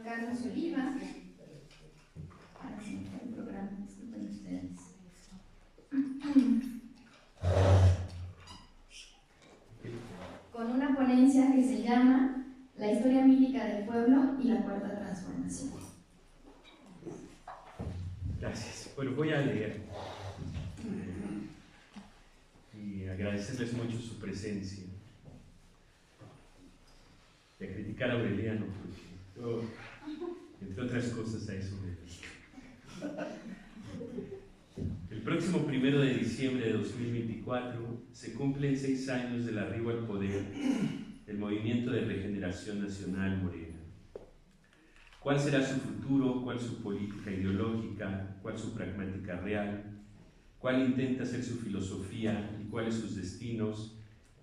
Carlos Oliva. Ahora sí me fue el programa, disculpen ustedes. Con una ponencia que se llama La historia mítica del pueblo y la cuarta transformación. Gracias. Bueno, voy a leer y agradecerles mucho su presencia y a criticar a Aureliano porque entre otras cosas a eso me dedico. El próximo 1 de diciembre de 2024 se cumplen 6 años del arribo al poder del Movimiento de Regeneración Nacional Morena. ¿Cuál será su futuro? ¿Cuál su política ideológica? ¿Cuál su pragmática real? ¿Cuál intenta ser su filosofía? ¿Y cuáles sus destinos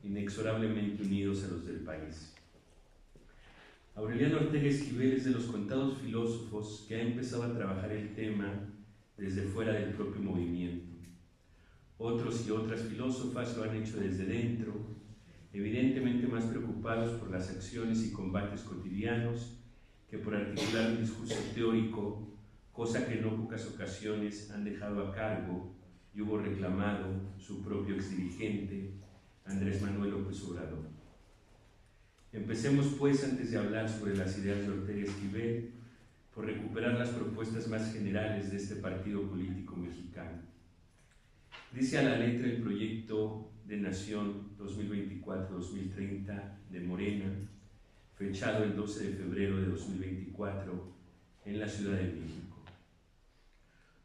inexorablemente unidos a los del país? Aureliano Ortega Esquivel es de los contados filósofos que ha empezado a trabajar el tema desde fuera del propio movimiento. Otros y otras filósofas lo han hecho desde dentro, evidentemente más preocupados por las acciones y combates cotidianos que por articular un discurso teórico, cosa que en no pocas ocasiones han dejado a cargo y hubo reclamado su propio exdirigente, Andrés Manuel López Obrador. Empecemos pues, antes de hablar sobre las ideas de Ortega Esquivel, por recuperar las propuestas más generales de este partido político mexicano. Dice a la letra el proyecto de Nación 2024-2030 de Morena, fechado el 12 de febrero de 2024 en la Ciudad de México.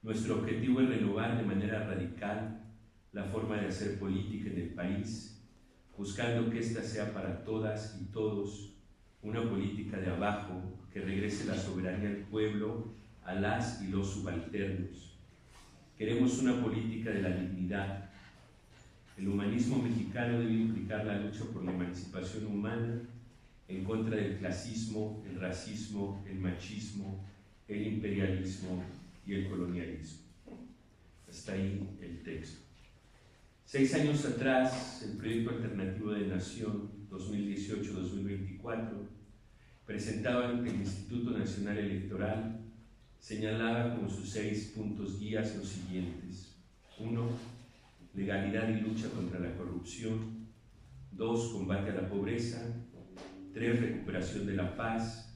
Nuestro objetivo es renovar de manera radical la forma de hacer política en el país, buscando que ésta sea para todas y todos una política de abajo que regrese la soberanía al pueblo, a las y los subalternos. Queremos una política de la dignidad. El humanismo mexicano debe implicar la lucha por la emancipación humana en contra del clasismo, el racismo, el machismo, el imperialismo y el colonialismo. Hasta ahí el texto. 6 años atrás, el proyecto alternativo de Nación 2018-2024, presentado ante el Instituto Nacional Electoral, señalaba como sus 6 puntos guías los siguientes: 1. Legalidad y lucha contra la corrupción. 2. Combate a la pobreza. 3. Recuperación de la paz.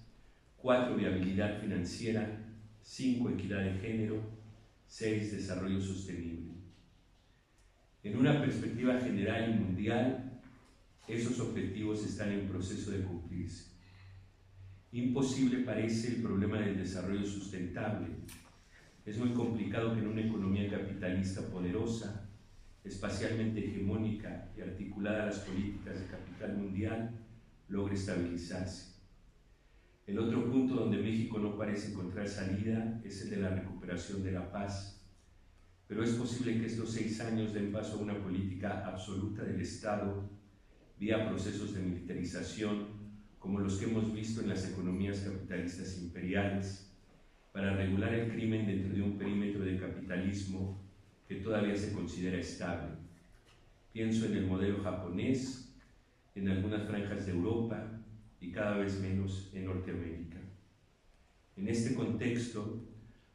4. Viabilidad financiera. 5. Equidad de género. 6. Desarrollo sostenible. En una perspectiva general y mundial, esos objetivos están en proceso de cumplirse. Imposible parece el problema del desarrollo sustentable. Es muy complicado que en una economía capitalista poderosa, espacialmente hegemónica y articulada a las políticas de capital mundial, logre estabilizarse. El otro punto donde México no parece encontrar salida es el de la recuperación de la paz. Pero es posible que estos 6 años den paso a una política absoluta del Estado, vía procesos de militarización, como los que hemos visto en las economías capitalistas imperiales, para regular el crimen dentro de un perímetro de capitalismo que todavía se considera estable. Pienso en el modelo japonés, en algunas franjas de Europa y cada vez menos en Norteamérica. En este contexto,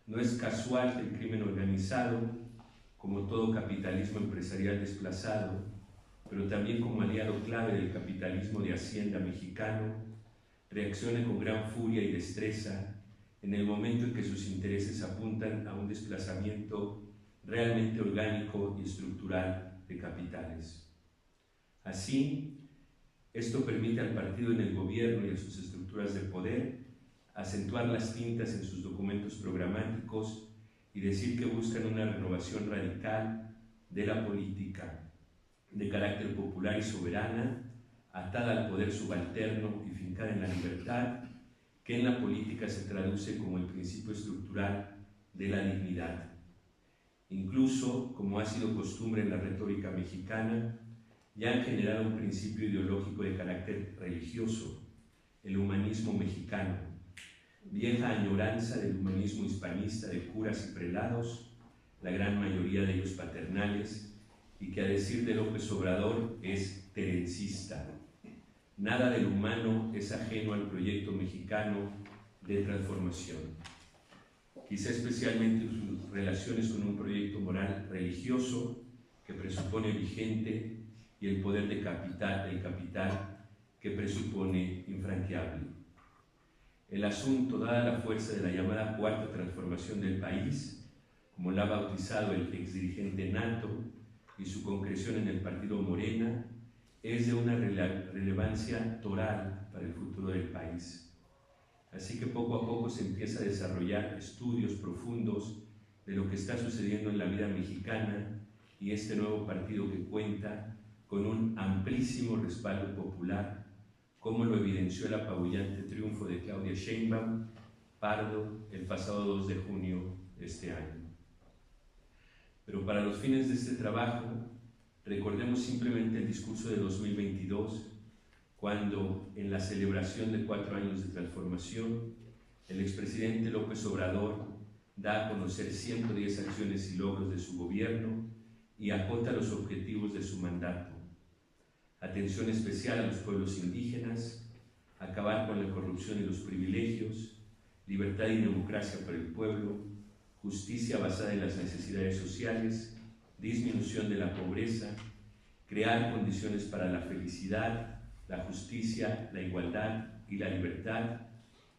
no es casual que el crimen organizado, como todo capitalismo empresarial desplazado, pero también como aliado clave del capitalismo de hacienda mexicano, reaccione con gran furia y destreza en el momento en que sus intereses apuntan a un desplazamiento realmente orgánico y estructural de capitales. Así, esto permite al partido en el gobierno y a sus estructuras de poder acentuar las tintas en sus documentos programáticos y decir que buscan una renovación radical de la política, de carácter popular y soberana, atada al poder subalterno y fincada en la libertad, que en la política se traduce como el principio estructural de la dignidad. Incluso, como ha sido costumbre en la retórica mexicana, ya han generado un principio ideológico de carácter religioso, el humanismo mexicano, vieja añoranza del humanismo hispanista de curas y prelados, la gran mayoría de ellos paternales, y que a decir de López Obrador es terencista. Nada del humano es ajeno al proyecto mexicano de transformación, quizá especialmente sus relaciones con un proyecto moral religioso que presupone vigente y el poder del capital que presupone infranqueable. El asunto, dada la fuerza de la llamada cuarta transformación del país, como la ha bautizado el exdirigente Nato, y su concreción en el partido Morena, es de una relevancia toral para el futuro del país. Así que poco a poco se empieza a desarrollar estudios profundos de lo que está sucediendo en la vida mexicana y este nuevo partido que cuenta con un amplísimo respaldo popular, como lo evidenció el apabullante triunfo de Claudia Sheinbaum Pardo el pasado 2 de junio de este año. Pero para los fines de este trabajo, recordemos simplemente el discurso de 2022, cuando en la celebración de 4 años de transformación, el expresidente López Obrador da a conocer 110 acciones y logros de su gobierno y acota los objetivos de su mandato. Atención especial a los pueblos indígenas, acabar con la corrupción y los privilegios, libertad y democracia para el pueblo, justicia basada en las necesidades sociales, disminución de la pobreza, crear condiciones para la felicidad, la justicia, la igualdad y la libertad,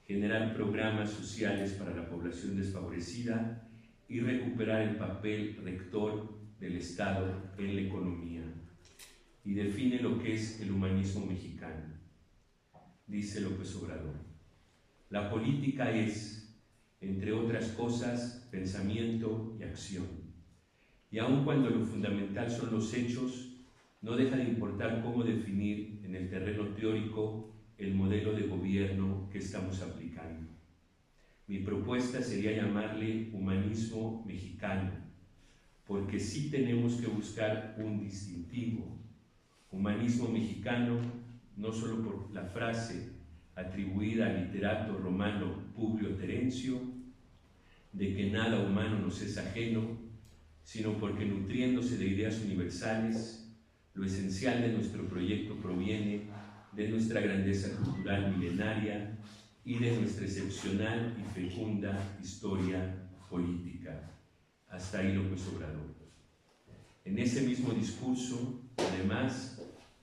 generar programas sociales para la población desfavorecida y recuperar el papel rector del Estado en la economía. Y define lo que es el humanismo mexicano. Dice López Obrador: la política es, entre otras cosas, pensamiento y acción. Y aun cuando lo fundamental son los hechos, no deja de importar cómo definir en el terreno teórico el modelo de gobierno que estamos aplicando. Mi propuesta sería llamarle humanismo mexicano, porque sí tenemos que buscar un distintivo. Humanismo mexicano, no solo por la frase atribuida al literato romano Publio Terencio, de que nada humano nos es ajeno, sino porque nutriéndose de ideas universales, lo esencial de nuestro proyecto proviene de nuestra grandeza cultural milenaria y de nuestra excepcional y fecunda historia política. Hasta ahí López Obrador. En ese mismo discurso, además,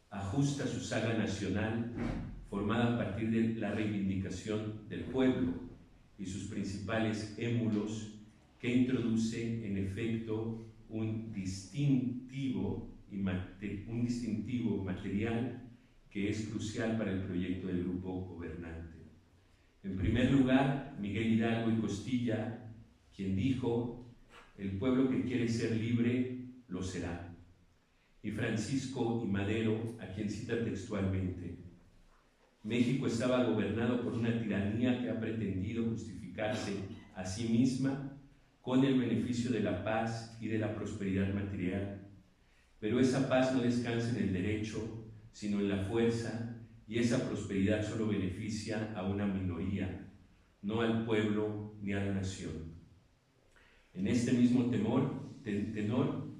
ajusta su saga nacional formada a partir de la reivindicación del pueblo y sus principales émulos, que introduce en efecto un distintivo material que es crucial para el proyecto del grupo gobernante. En primer lugar, Miguel Hidalgo y Costilla, quien dijo: el pueblo que quiere ser libre lo será. Y Francisco I. Madero, a quien cita textualmente: México estaba gobernado por una tiranía que ha pretendido justificarse a sí misma con el beneficio de la paz y de la prosperidad material. Pero esa paz no descansa en el derecho, sino en la fuerza, y esa prosperidad solo beneficia a una minoría, no al pueblo ni a la nación. En este mismo tenor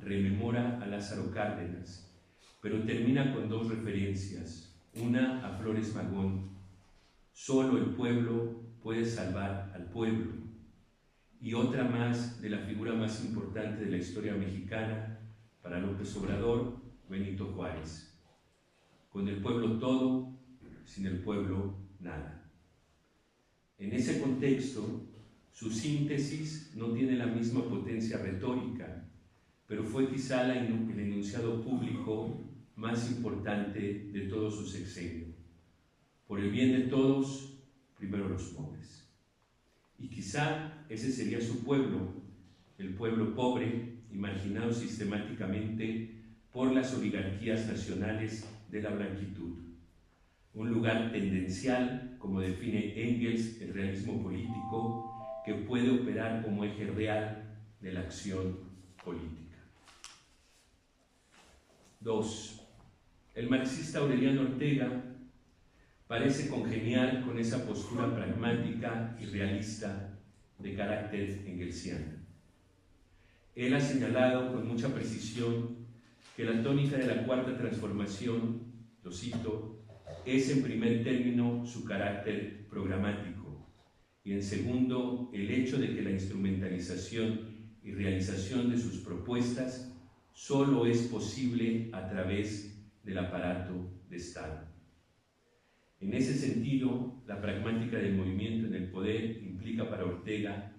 rememora a Lázaro Cárdenas, pero termina con 2 referencias, una a Flores Magón: solo el pueblo puede salvar al pueblo, y otra más de la figura más importante de la historia mexicana para López Obrador, Benito Juárez: con el pueblo todo, sin el pueblo nada. En ese contexto, su síntesis no tiene la misma potencia retórica, pero fue quizá el enunciado público más importante de todo su sexenio. Por el bien de todos, primero los pobres. Y quizá ese sería su pueblo, el pueblo pobre y marginado sistemáticamente por las oligarquías nacionales de la blanquitud. Un lugar tendencial, como define Engels, el realismo político, que puede operar como eje real de la acción política. 2. El marxista Aureliano Ortega parece congeniar con esa postura pragmática y realista de carácter engelsiano. Él ha señalado con mucha precisión que la tónica de la cuarta transformación, lo cito, es en primer término su carácter programático, y en segundo, el hecho de que la instrumentalización y realización de sus propuestas solo es posible a través del aparato de Estado. En ese sentido, la pragmática del movimiento en el poder implica para Ortega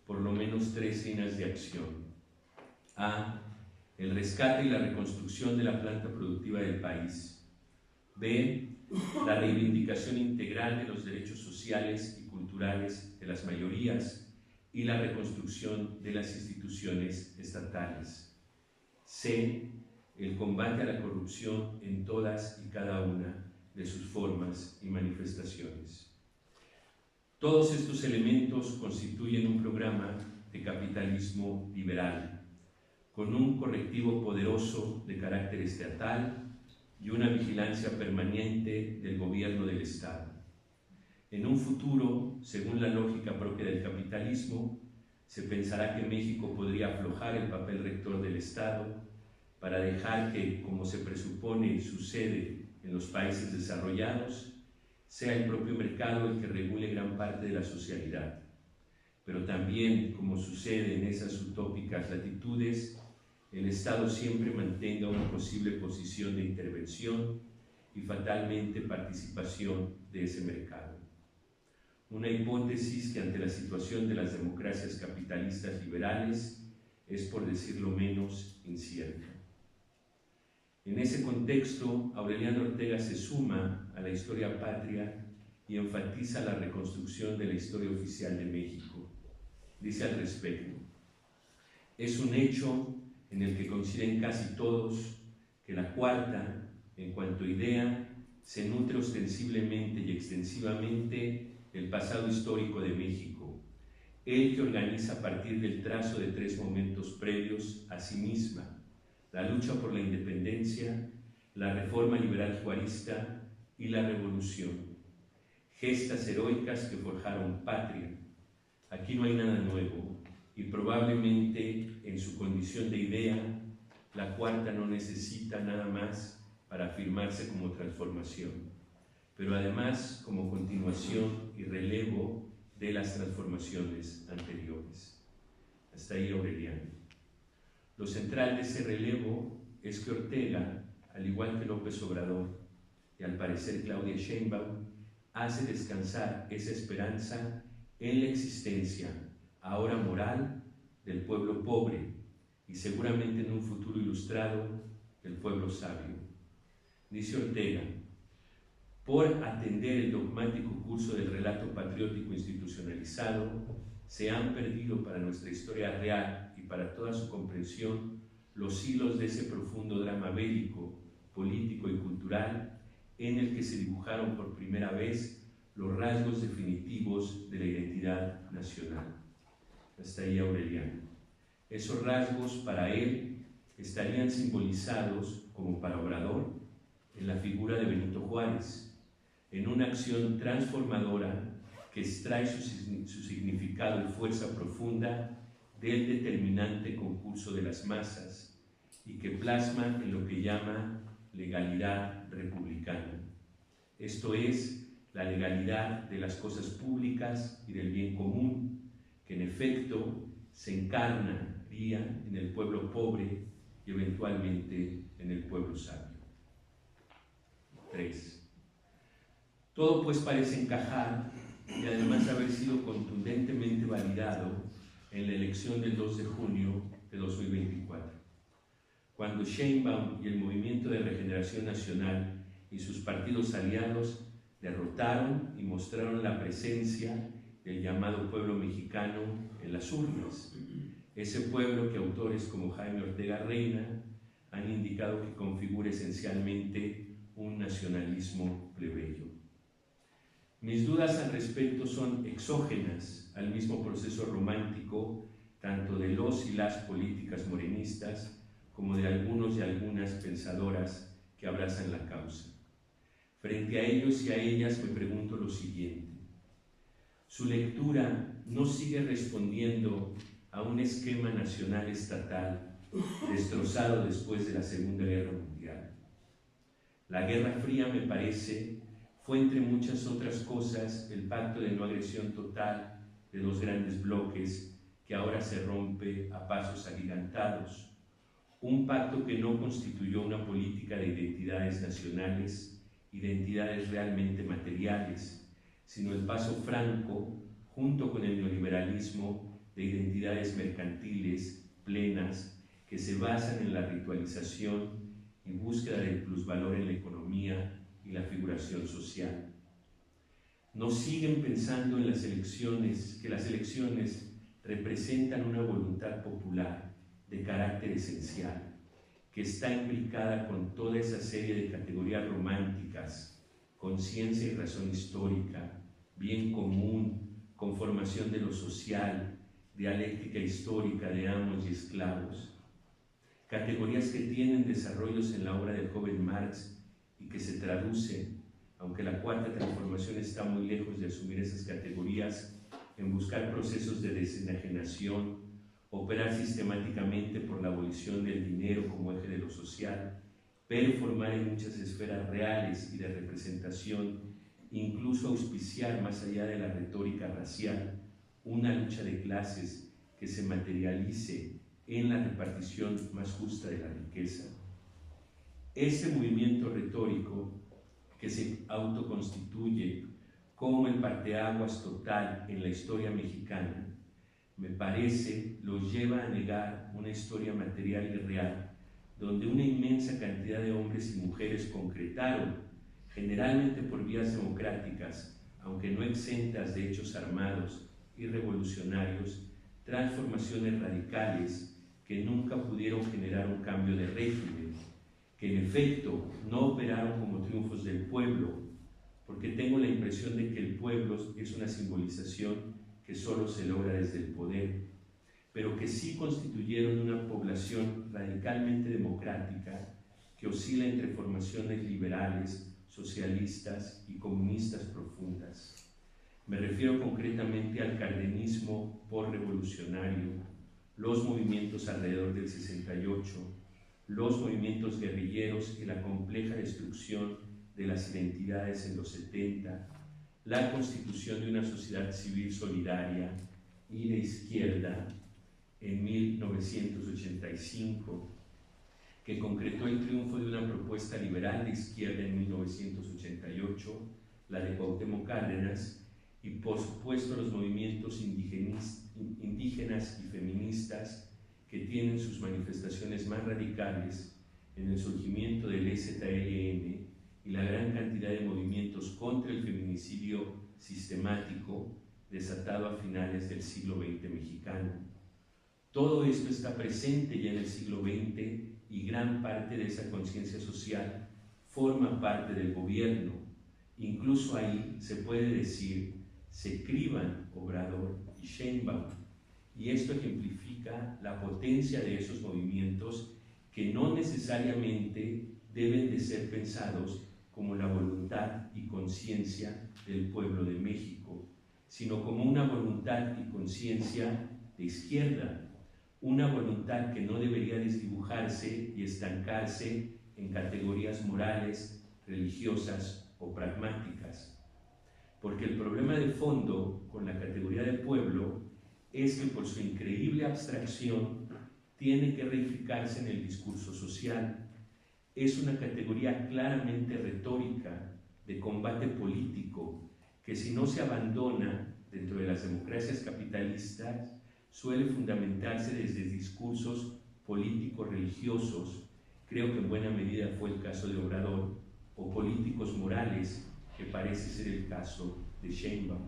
por lo menos 3 líneas de acción. A. El rescate y la reconstrucción de la planta productiva del país. B. La reivindicación integral de los derechos sociales y culturales de las mayorías y la reconstrucción de las instituciones estatales. C. El combate a la corrupción en todas y cada una de sus formas y manifestaciones. Todos estos elementos constituyen un programa de capitalismo liberal, con un correctivo poderoso de carácter estatal y una vigilancia permanente del gobierno del Estado. En un futuro, según la lógica propia del capitalismo, se pensará que México podría aflojar el papel rector del Estado para dejar que, como se presupone sucede en los países desarrollados, sea el propio mercado el que regule gran parte de la socialidad. Pero también, como sucede en esas utópicas latitudes, el Estado siempre mantenga una posible posición de intervención y fatalmente participación de ese mercado. Una hipótesis que ante la situación de las democracias capitalistas liberales es, por decirlo menos, incierta. En ese contexto, Aureliano Ortega se suma a la historia patria y enfatiza la reconstrucción de la historia oficial de México. Dice al respecto: es un hecho en el que coinciden casi todos que la cuarta, en cuanto idea, se nutre ostensiblemente y extensivamente del pasado histórico de México, el que organiza a partir del trazo de 3 momentos previos a sí misma: la lucha por la independencia, la reforma liberal juarista y la revolución, gestas heroicas que forjaron patria. Aquí no hay nada nuevo, y probablemente en su condición de idea, la cuarta no necesita nada más para afirmarse como transformación, pero además como continuación y relevo de las transformaciones anteriores. Hasta ahí Aureliano. Lo central de ese relevo es que Ortega, al igual que López Obrador y al parecer Claudia Sheinbaum, hace descansar esa esperanza en la existencia, ahora moral, del pueblo pobre y seguramente en un futuro ilustrado del pueblo sabio. Dice Ortega: por atender el dogmático curso del relato patriótico institucionalizado, se han perdido para nuestra historia real y para toda su comprensión los hilos de ese profundo drama bélico, político y cultural en el que se dibujaron por primera vez los rasgos definitivos de la identidad nacional. Hasta ahí Aureliano. Esos rasgos para él estarían simbolizados, como para Obrador, en la figura de Benito Juárez, en una acción transformadora que extrae su significado y fuerza profunda del determinante concurso de las masas y que plasma en lo que llama legalidad republicana. Esto es, la legalidad de las cosas públicas y del bien común, que en efecto se encarnaría en el pueblo pobre y eventualmente en el pueblo sabio. 3. Todo pues parece encajar y además haber sido contundentemente validado en la elección del 2 de junio de 2024, cuando Sheinbaum y el Movimiento de Regeneración Nacional y sus partidos aliados derrotaron y mostraron la presencia del llamado pueblo mexicano en las urnas, ese pueblo que autores como Jaime Ortega Reina han indicado que configura esencialmente un nacionalismo plebeyo. Mis dudas al respecto son exógenas al mismo proceso romántico tanto de los y las políticas morenistas como de algunos y algunas pensadoras que abrazan la causa. Frente a ellos y a ellas me pregunto lo siguiente: ¿su lectura no sigue respondiendo a un esquema nacional estatal destrozado después de la Segunda Guerra Mundial? La Guerra Fría, me parece, fue, entre muchas otras cosas, el pacto de no agresión total de dos grandes bloques que ahora se rompe a pasos agigantados. Un pacto que no constituyó una política de identidades nacionales, identidades realmente materiales, sino el paso franco, junto con el neoliberalismo, de identidades mercantiles, plenas, que se basan en la ritualización y búsqueda del plusvalor en la economía y la figuración social. Nos siguen pensando en las elecciones, que las elecciones representan una voluntad popular de carácter esencial, que está implicada con toda esa serie de categorías románticas, conciencia y razón histórica, bien común, conformación de lo social, dialéctica histórica de amos y esclavos, categorías que tienen desarrollos en la obra del joven Marx y que se traducen, aunque la cuarta transformación está muy lejos de asumir esas categorías, en buscar procesos de desenajenación, operar sistemáticamente por la abolición del dinero como eje de lo social, performar en muchas esferas reales y de representación, incluso auspiciar más allá de la retórica racial, una lucha de clases que se materialice en la repartición más justa de la riqueza. Ese movimiento retórico que se autoconstituye como el parteaguas total en la historia mexicana, me parece, los lleva a negar una historia material y real, donde una inmensa cantidad de hombres y mujeres concretaron, generalmente por vías democráticas, aunque no exentas de hechos armados y revolucionarios, transformaciones radicales que nunca pudieron generar un cambio de régimen, que en efecto no operaron como triunfos del pueblo, porque tengo la impresión de que el pueblo es una simbolización que solo se logra desde el poder, pero que sí constituyeron una población radicalmente democrática que oscila entre formaciones liberales, socialistas y comunistas profundas. Me refiero concretamente al cardenismo postrevolucionario, los movimientos alrededor del 68, los movimientos guerrilleros y la compleja destrucción de las identidades en los 70, la constitución de una sociedad civil solidaria y de izquierda en 1985, que concretó el triunfo de una propuesta liberal de izquierda en 1988, la de Cuauhtémoc Cárdenas, y por supuesto los movimientos indígenas y feministas que tienen sus manifestaciones más radicales en el surgimiento del EZLN y la gran cantidad de movimientos contra el feminicidio sistemático desatado a finales del siglo XX mexicano. Todo esto está presente ya en el siglo XX y gran parte de esa conciencia social forma parte del gobierno. Incluso ahí se puede decir se criban Obrador y Sheinbaum, y esto ejemplifica la potencia de esos movimientos que no necesariamente deben de ser pensados como la voluntad y conciencia del pueblo de México, sino como una voluntad y conciencia de izquierda, una voluntad que no debería desdibujarse y estancarse en categorías morales, religiosas o pragmáticas. Porque el problema de fondo con la categoría de pueblo es que por su increíble abstracción tiene que reificarse en el discurso social. Es una categoría claramente retórica, de combate político, que si no se abandona dentro de las democracias capitalistas, suele fundamentarse desde discursos políticos religiosos, creo que en buena medida fue el caso de Obrador, o políticos morales, que parece ser el caso de Sheinbaum.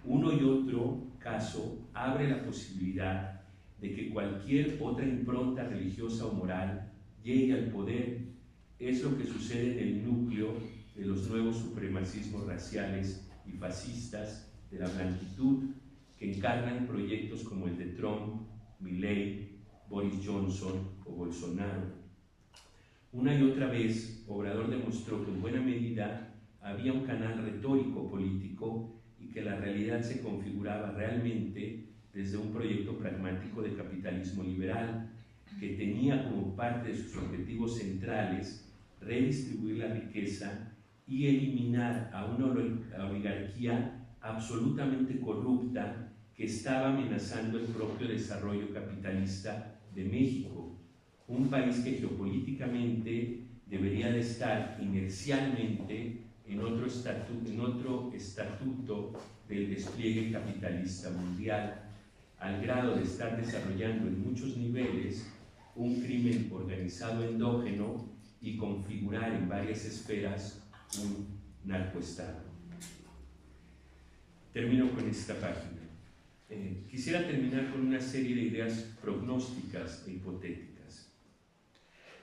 Uno y otro caso abre la posibilidad de que cualquier otra impronta religiosa o moral llegue al poder. Es lo que sucede en el núcleo de los nuevos supremacismos raciales y fascistas de la blanquitud, que encarnan proyectos como el de Trump, Milei, Boris Johnson o Bolsonaro. Una y otra vez, Obrador demostró que en buena medida había un canal retórico político y que la realidad se configuraba realmente desde un proyecto pragmático de capitalismo liberal que tenía como parte de sus objetivos centrales redistribuir la riqueza y eliminar a una oligarquía absolutamente corrupta que estaba amenazando el propio desarrollo capitalista de México, un país que geopolíticamente debería de estar inercialmente en otro estatuto del despliegue capitalista mundial, al grado de estar desarrollando en muchos niveles un crimen organizado endógeno y configurar en varias esferas un narcoestado. Termino con esta página. Quisiera terminar con una serie de ideas prognósticas e hipotéticas.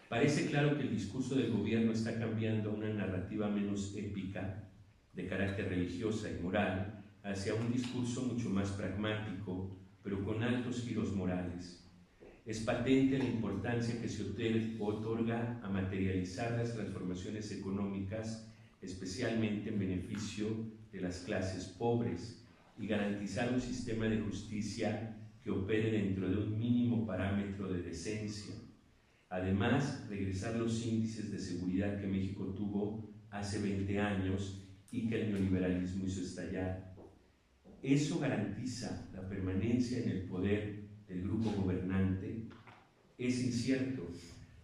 Parece claro que el discurso del gobierno está cambiando a una narrativa menos épica, de carácter religiosa y moral, hacia un discurso mucho más pragmático, pero con altos giros morales. Es patente la importancia que se otorga a materializar las transformaciones económicas, especialmente en beneficio de las clases pobres, y garantizar un sistema de justicia que opere dentro de un mínimo parámetro de decencia. Además, regresar los índices de seguridad que México tuvo hace 20 años y que el neoliberalismo hizo estallar. Eso garantiza la permanencia en el poder del grupo gobernante. Es incierto.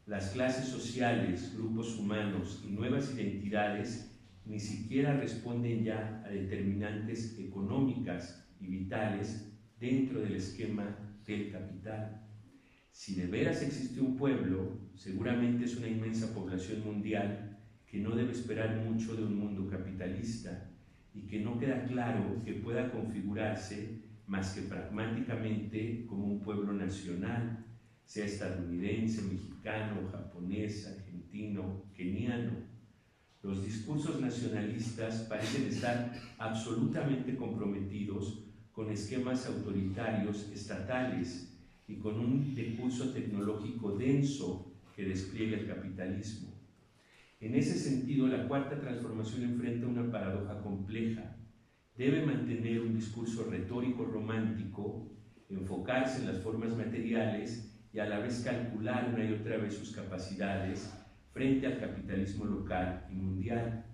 Las clases sociales, grupos humanos y nuevas identidades ni siquiera responden ya a determinantes económicas y vitales dentro del esquema del capital. Si de veras existe un pueblo, seguramente es una inmensa población mundial que no debe esperar mucho de un mundo capitalista y que no queda claro que pueda configurarse más que pragmáticamente como un pueblo nacional, sea estadounidense, mexicano, japonés, argentino, keniano. Los discursos nacionalistas parecen estar absolutamente comprometidos con esquemas autoritarios estatales y con un recurso tecnológico denso que despliega el capitalismo. En ese sentido, la cuarta transformación enfrenta una paradoja compleja. Debe mantener un discurso retórico romántico, enfocarse en las formas materiales y a la vez calcular una y otra vez sus capacidades frente al capitalismo local y mundial.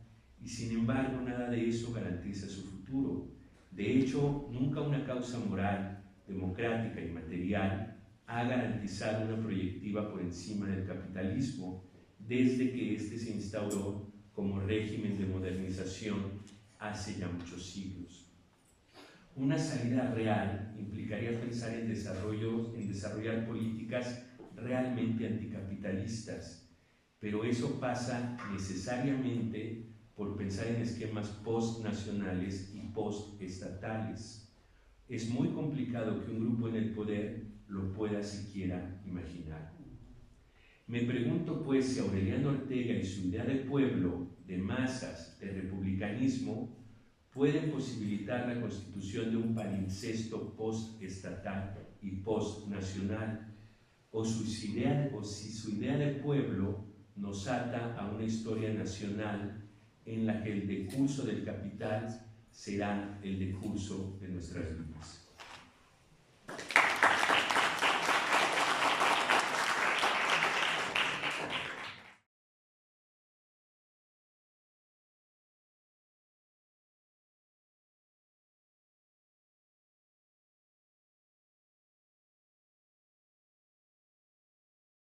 Y sin embargo, nada de eso garantiza su futuro. De hecho, nunca una causa moral, democrática y material ha garantizado una proyectiva por encima del capitalismo desde que éste se instauró como régimen de modernización hace ya muchos siglos. Una salida real implicaría pensar en desarrollar políticas realmente anticapitalistas, pero eso pasa necesariamente por pensar en esquemas postnacionales y postestatales. Es muy complicado que un grupo en el poder lo pueda siquiera imaginar. Me pregunto pues si Aureliano Ortega y su idea de pueblo, de masas, de republicanismo, pueden posibilitar la constitución de un palincesto postestatal y postnacional, o si su idea de pueblo nos ata a una historia nacional en la que el decurso del capital será el decurso de nuestras vidas.